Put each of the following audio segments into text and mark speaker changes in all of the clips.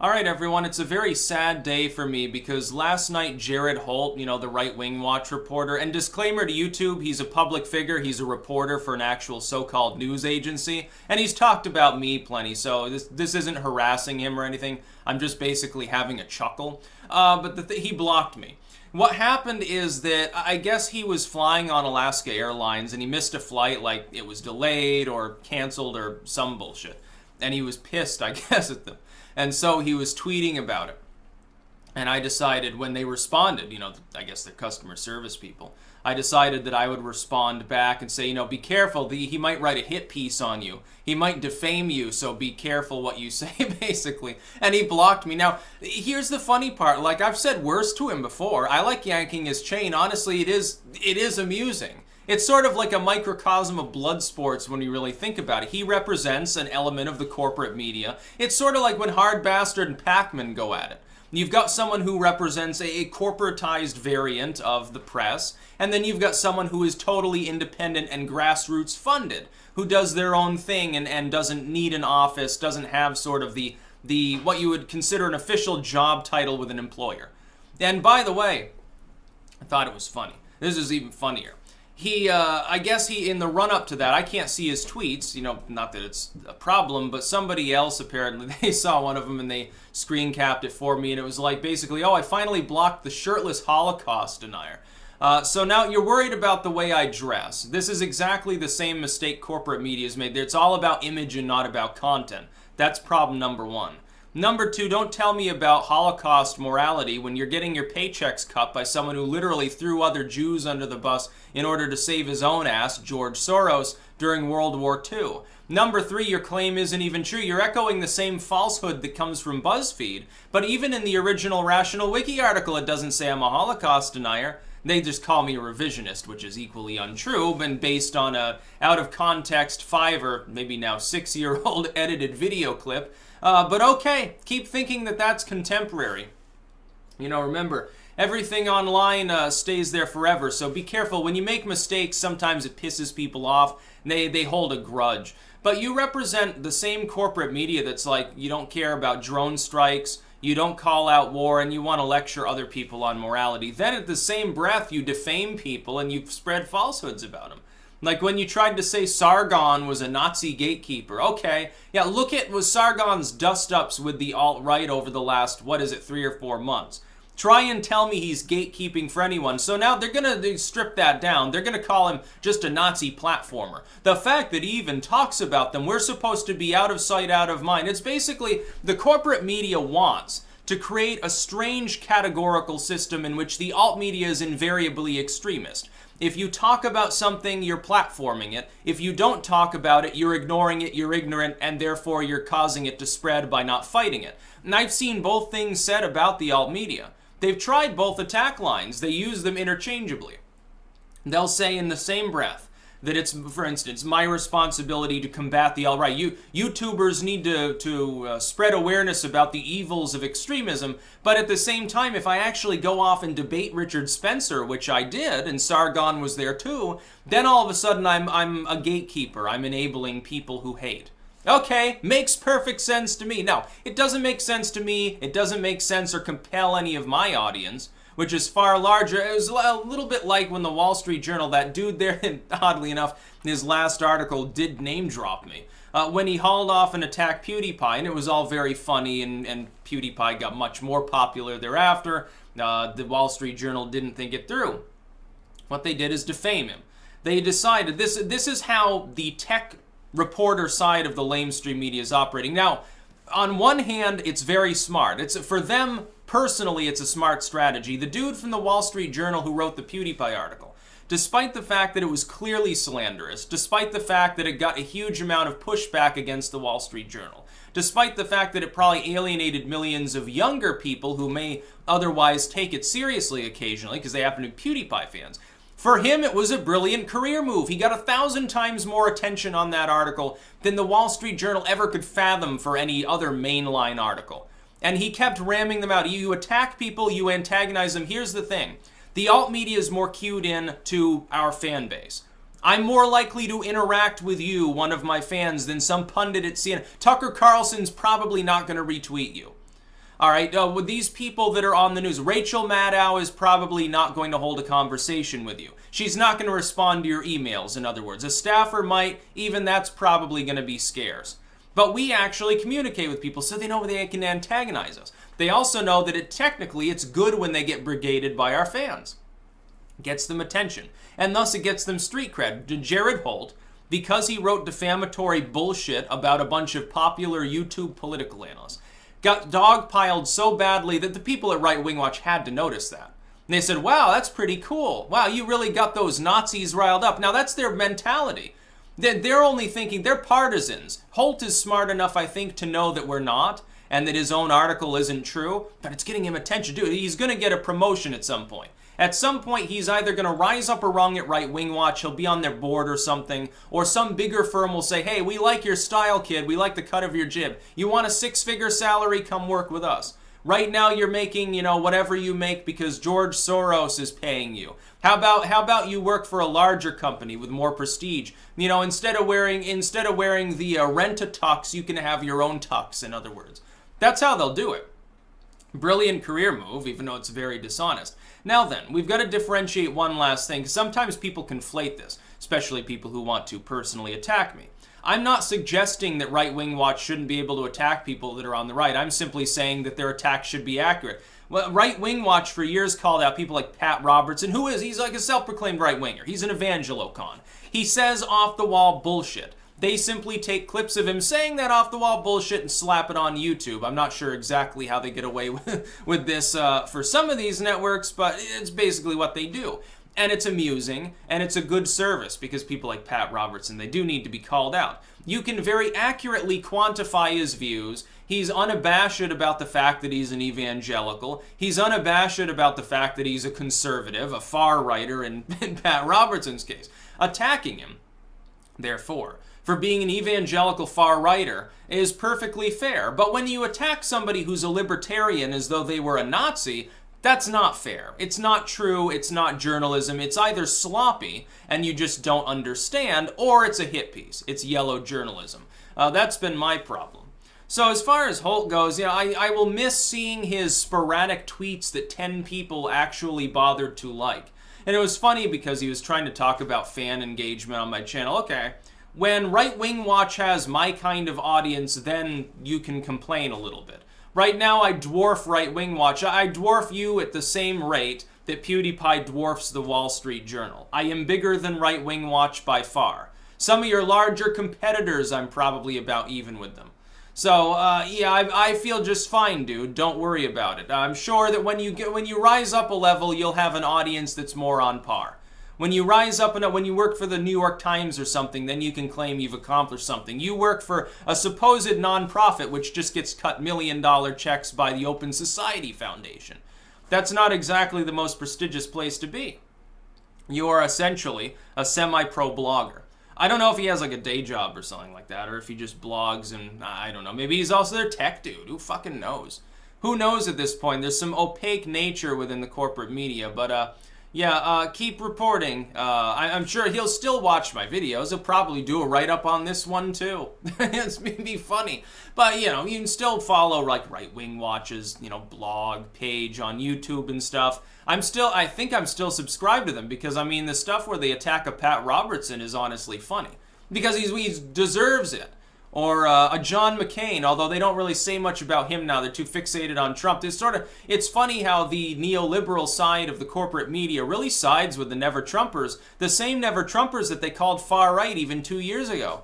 Speaker 1: All right, everyone, it's a very sad day for me because last night Jared Holt, the right-wing watch reporter, and disclaimer to YouTube, he's a public figure, he's a reporter for an actual so-called news agency, and he's talked about me plenty, so this isn't harassing him or anything. I'm just basically having a chuckle. But he blocked me. What happened is that I guess he was flying on Alaska Airlines and he missed a flight, like it was delayed or canceled or some bullshit. And he was pissed, I guess, at them. And so he was tweeting about it. And I decided when they responded, I guess they're customer service people, I decided that I would respond back and say, be careful. He might write a hit piece on you. He might defame you, so be careful what you say, basically. And he blocked me. Now, here's the funny part. Like, I've said worse to him before. I like yanking his chain. Honestly, it is amusing. It's sort of like a microcosm of blood sports when you really think about it. He represents an element of the corporate media. It's sort of like when Hard Bastard and Pac-Man go at it. You've got someone who represents a corporatized variant of the press, and then you've got someone who is totally independent and grassroots funded, who does their own thing and doesn't need an office, doesn't have sort of the what you would consider an official job title with an employer. And by the way, I thought it was funny. This is even funnier. I guess in the run-up to that, I can't see his tweets, not that it's a problem, but somebody else apparently, they saw one of them and they screen capped it for me, and it was like, basically, I finally blocked the shirtless Holocaust denier. So now you're worried about the way I dress. This is exactly the same mistake corporate media has made. It's all about image and not about content. That's problem number one. Number two, don't tell me about Holocaust morality when you're getting your paychecks cut by someone who literally threw other Jews under the bus in order to save his own ass, George Soros, during World War II. Number three, your claim isn't even true. You're echoing the same falsehood that comes from BuzzFeed. But even in the original Rational Wiki article, it doesn't say I'm a Holocaust denier. They just call me a revisionist, which is equally untrue, and based on a out-of-context 5 or maybe now 6-year-old edited video clip. But okay, keep thinking that that's contemporary. Remember, everything online stays there forever, so be careful. When you make mistakes, sometimes it pisses people off. They hold a grudge. But you represent the same corporate media that's like, you don't care about drone strikes, you don't call out war, and you want to lecture other people on morality. Then at the same breath, you defame people and you spread falsehoods about them. Like when you tried to say Sargon was a Nazi gatekeeper. Okay, yeah, look at Sargon's dust-ups with the alt-right over the last, 3 or 4 months. Try and tell me he's gatekeeping for anyone. So now they're going to strip that down. They're going to call him just a Nazi platformer. The fact that he even talks about them, we're supposed to be out of sight, out of mind. It's basically the corporate media wants to create a strange categorical system in which the alt media is invariably extremist. If you talk about something, you're platforming it. If you don't talk about it, you're ignoring it, you're ignorant, and therefore you're causing it to spread by not fighting it. And I've seen both things said about the alt media. They've tried both attack lines. They use them interchangeably. They'll say in the same breath that it's, for instance, my responsibility to combat the alt-right. YouTubers need to spread awareness about the evils of extremism, but at the same time, if I actually go off and debate Richard Spencer, which I did, and Sargon was there too, then all of a sudden I'm a gatekeeper. I'm enabling people who hate. Okay, makes perfect sense to me. Now, it doesn't make sense to me, it doesn't make sense or compel any of my audience, which is far larger. It was a little bit like when the Wall Street Journal, that dude there, oddly enough, in his last article did name drop me. When he hauled off and attacked PewDiePie, and it was all very funny, and PewDiePie got much more popular thereafter, the Wall Street Journal didn't think it through. What they did is defame him. They decided, this is how the tech reporter side of the lamestream media is operating. Now, on one hand, it's very smart. For them, personally, it's a smart strategy. The dude from the Wall Street Journal who wrote the PewDiePie article, despite the fact that it was clearly slanderous, despite the fact that it got a huge amount of pushback against the Wall Street Journal, despite the fact that it probably alienated millions of younger people who may otherwise take it seriously occasionally because they happen to be PewDiePie fans, for him, it was a brilliant career move. He got 1,000 times more attention on that article than the Wall Street Journal ever could fathom for any other mainline article. And he kept ramming them out. You attack people, you antagonize them. Here's the thing. The alt media is more cued in to our fan base. I'm more likely to interact with you, one of my fans, than some pundit at CNN. Tucker Carlson's probably not going to retweet you. All right, with these people that are on the news, Rachel Maddow is probably not going to hold a conversation with you. She's not going to respond to your emails, in other words. A staffer might, even that's probably going to be scarce. But we actually communicate with people so they know they can antagonize us. They also know that technically it's good when they get brigaded by our fans. It gets them attention. And thus it gets them street cred. Jared Holt, because he wrote defamatory bullshit about a bunch of popular YouTube political analysts, got dogpiled so badly that the people at Right Wing Watch had to notice that. And they said, wow, that's pretty cool. Wow, you really got those Nazis riled up. Now, that's their mentality. They're only thinking, they're partisans. Holt is smart enough, I think, to know that we're not, and that his own article isn't true, but it's getting him attention. Dude, he's going to get a promotion at some point. At some point, he's either going to rise up a rung at Right Wing Watch, he'll be on their board or something, or some bigger firm will say, hey, we like your style, kid, we like the cut of your jib. You want a 6-figure salary? Come work with us. Right now you're making, whatever you make because George Soros is paying you. How about you work for a larger company with more prestige? Instead of wearing the rent-a-tux, you can have your own tux, in other words. That's how they'll do it. Brilliant career move, even though it's very dishonest. Now then, we've got to differentiate one last thing, because sometimes people conflate this, especially people who want to personally attack me. I'm not suggesting that Right Wing Watch shouldn't be able to attack people that are on the right. I'm simply saying that their attacks should be accurate. Well, Right Wing Watch for years called out people like Pat Robertson, he's like a self-proclaimed right-winger. He's an evangelocon. He says off-the-wall bullshit. They simply take clips of him saying that off-the-wall bullshit and slap it on YouTube. I'm not sure exactly how they get away with this for some of these networks, but it's basically what they do. And it's amusing, and it's a good service, because people like Pat Robertson, they do need to be called out. You can very accurately quantify his views. He's unabashed about the fact that he's an evangelical. He's unabashed about the fact that he's a conservative, a far-righter in Pat Robertson's case. Attacking him, therefore, for being an evangelical far-righter is perfectly fair. But when you attack somebody who's a libertarian as though they were a Nazi, that's not fair. It's not true. It's not journalism. It's either sloppy and you just don't understand, or it's a hit piece. It's yellow journalism. That's been my problem. So as far as Holt goes, I will miss seeing his sporadic tweets that 10 people actually bothered to like. And it was funny because he was trying to talk about fan engagement on my channel. Okay, when Right Wing Watch has my kind of audience, then you can complain a little bit. Right now, I dwarf Right Wing Watch. I dwarf you at the same rate that PewDiePie dwarfs the Wall Street Journal. I am bigger than Right Wing Watch by far. Some of your larger competitors, I'm probably about even with them. So, I feel just fine, dude. Don't worry about it. I'm sure that when you rise up a level, you'll have an audience that's more on par. When you rise up when you work for the New York Times or something, then you can claim you've accomplished something. You work for a supposed nonprofit which just gets cut $1 million checks by the Open Society Foundation. That's not exactly the most prestigious place to be. You are essentially a semi-pro blogger. I don't know if he has like a day job or something like that, or if he just blogs and I don't know. Maybe he's also their tech dude. Who fucking knows? Who knows at this point? There's some opaque nature within the corporate media, but keep reporting. I'm sure he'll still watch my videos. He'll probably do a write-up on this one too. It's maybe funny. But, you can still follow like Right Wing Watch's, blog page on YouTube and stuff. I think I'm still subscribed to them because, the stuff where they attack a Pat Robertson is honestly funny. Because he deserves it. Or a John McCain, although they don't really say much about him now. They're too fixated on Trump. It's funny how the neoliberal side of the corporate media really sides with the Never-Trumpers, the same Never-Trumpers that they called far-right even 2 years ago.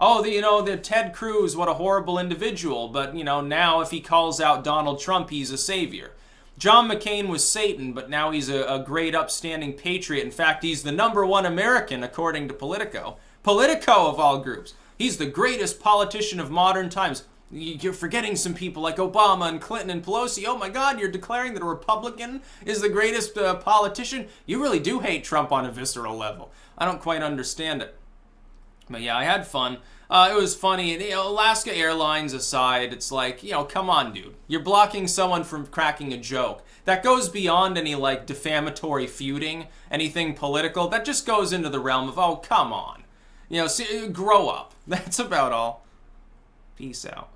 Speaker 1: Oh, the Ted Cruz, what a horrible individual, but, now if he calls out Donald Trump, he's a savior. John McCain was Satan, but now he's a great upstanding patriot. In fact, he's the #1 American, according to Politico. Politico, of all groups. He's the greatest politician of modern times. You're forgetting some people like Obama and Clinton and Pelosi. Oh my God, you're declaring that a Republican is the greatest politician? You really do hate Trump on a visceral level. I don't quite understand it. But yeah, I had fun. It was funny. Alaska Airlines aside, it's like, come on, dude. You're blocking someone from cracking a joke. That goes beyond any, defamatory feuding, anything political. That just goes into the realm of, oh, come on. Grow up. That's about all. Peace out.